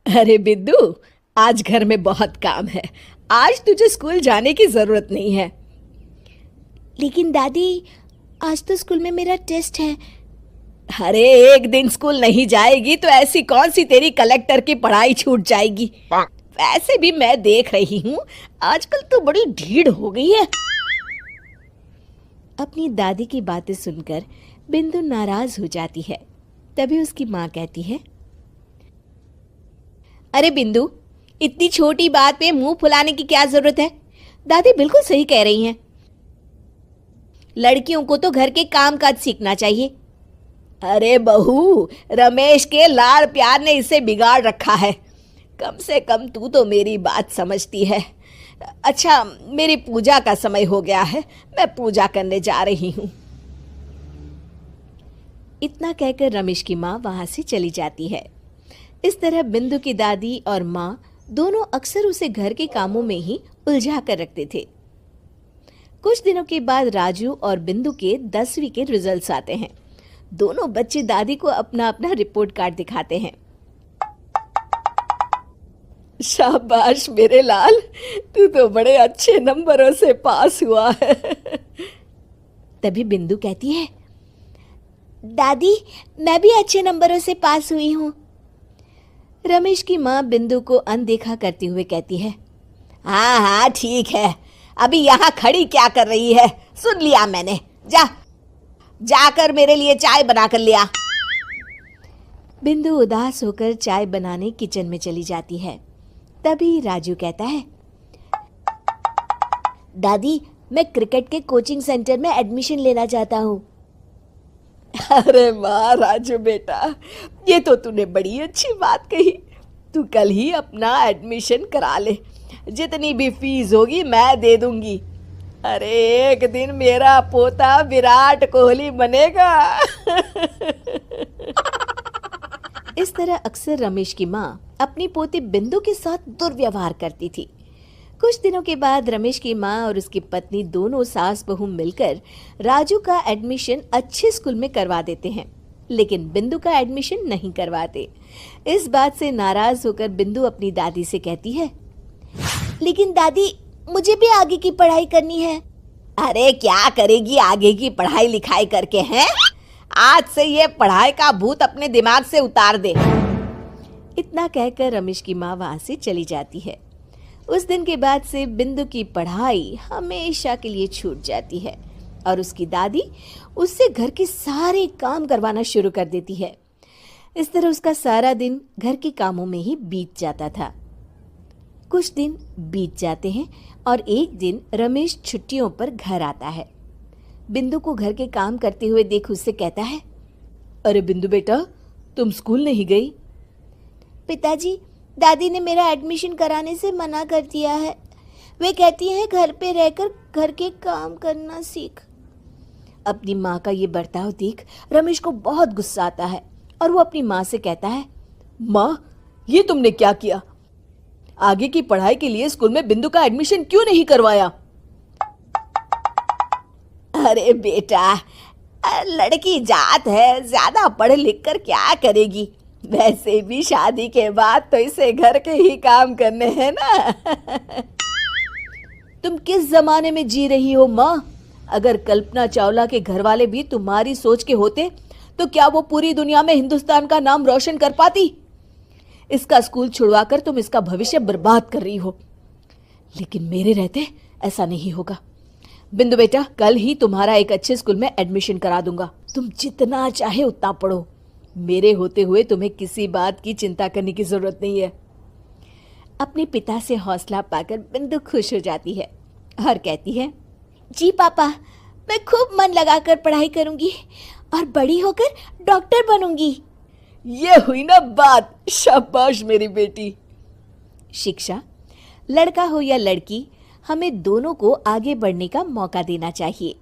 अरे बिद्दू, आज घर में बहुत काम है। आज तुझे स्कूल जाने की जरूरत नहीं है। लेकिन दादी, आज तो स्कूल में मेरा टेस्ट है। अरे एक दिन स्कूल नहीं जाएगी तो ऐसी कौन सी तेरी कलेक्टर की पढ़ाई छूट जाएगी। वैसे भी मैं देख रही हूँ आजकल तो बड़ी ढीठ हो गई है। अपनी दादी की बातें सुनकर बिंदु नाराज हो जाती है। तभी उसकी माँ कहती है, अरे बिंदु, इतनी छोटी बात पे मुंह फुलाने की क्या जरूरत है। दादी बिल्कुल सही कह रही हैं। लड़कियों को तो घर के काम काज सीखना चाहिए। अरे बहू, रमेश के लाड़ प्यार ने इसे बिगाड़ रखा है। कम से कम तू तो मेरी बात समझती है। अच्छा, मेरी पूजा का समय हो गया है, मैं पूजा करने जा रही हूँ। इतना कहकर रमेश की माँ वहां से चली जाती है। इस तरह बिंदु की दादी और माँ दोनों अक्सर उसे घर के कामों में ही उलझा कर रखते थे। कुछ दिनों के बाद राजू और बिंदु के 10वीं के रिजल्ट्स आते हैं। दोनों बच्चे दादी को अपना अपना रिपोर्ट कार्ड दिखाते हैं। शाबाश मेरे लाल, तू तो बड़े अच्छे नंबरों से पास हुआ है। तभी बिंदु कहती है, दादी, मैं भी अच्छे नंबरों से पास हुई हूँ। रमेश की माँ बिंदु को अनदेखा करते हुए कहती है, हाँ हाँ ठीक है, अभी यहाँ खड़ी क्या कर रही है, सुन लिया मैंने। जाकर मेरे लिए चाय बना कर लिया। बिंदु उदास होकर चाय बनाने किचन में चली जाती है। तभी राजू कहता है, दादी, मैं क्रिकेट के कोचिंग सेंटर में एडमिशन लेना चाहता हूँ। अरे वाह राजू बेटा, ये तो तूने बड़ी अच्छी बात कही। तू कल ही अपना एडमिशन करा ले, जितनी भी फीस होगी मैं दे दूंगी। अरे एक दिन मेरा पोता विराट कोहली बनेगा। इस तरह अक्सर रमेश की माँ अपनी पोती बिंदु के साथ दुर्व्यवहार करती थी। कुछ दिनों के बाद रमेश की माँ और उसकी पत्नी दोनों सास बहू मिलकर राजू का एडमिशन अच्छे स्कूल में करवा देते हैं, लेकिन बिंदु का एडमिशन नहीं करवाते। इस बात से नाराज होकर बिंदु अपनी दादी से कहती है, लेकिन दादी, मुझे भी आगे की पढ़ाई करनी है। अरे क्या करेगी आगे की पढ़ाई लिखाई करके हैं? आज से ये पढ़ाई का भूत अपने दिमाग से उतार दे। इतना कहकर रमेश की माँ वहां से चली जाती है। उस दिन के बाद से बिंदु की पढ़ाई हमेशा के लिए छूट जाती है और उसकी दादी उससे घर के सारे काम करवाना शुरू कर देती है। इस तरह उसका सारा दिन घर के कामों में ही बीत जाता था। कुछ दिन बीत जाते हैं और एक दिन रमेश छुट्टियों पर घर आता है। बिंदु को घर के काम करते हुए देख उससे कहता है, अरे बिंदु बेटा, तुम स्कूल नहीं गई? पिताजी, दादी ने मेरा एडमिशन कराने से मना कर दिया है। वे कहती हैं घर पे रहकर घर के काम करना सीख। अपनी माँ का ये बर्ताव देख रमेश को बहुत गुस्सा आता है और वो अपनी माँ से कहता है, माँ, ये तुमने क्या किया? आगे की पढ़ाई के लिए स्कूल में बिंदु का एडमिशन क्यों नहीं करवाया? अरे बेटा, लड़की जात है, ज्यादा पढ़ लिख कर क्या करेगी? वैसे भी शादी के बाद तो इसे घर के ही काम करने हैं ना। तुम किस जमाने में जी रही हो माँ? अगर कल्पना चावला के घर वाले भी तुम्हारी सोच के होते तो क्या वो पूरी दुनिया में हिंदुस्तान का नाम रोशन कर पाती? इसका स्कूल छुड़वाकर तुम इसका भविष्य बर्बाद कर रही हो, लेकिन मेरे रहते ऐसा नहीं होगा। बिंदु बेटा, कल ही तुम्हारा एक अच्छे स्कूल में एडमिशन करा दूंगा। तुम जितना चाहे उतना पढ़ो। मेरे होते हुए तुम्हें किसी बात की चिंता करने की जरूरत नहीं है। अपने पिता से हौसला पाकर बिंदु खुश हो जाती है और कहती है, जी पापा, मैं खूब मन लगाकर पढ़ाई करूंगी और बड़ी होकर डॉक्टर बनूंगी। ये हुई ना बात। शाबाश मेरी बेटी। शिक्षा, लड़का हो या लड़की, हमें दोनों को आगे बढ़ने का मौका देना चाहिए।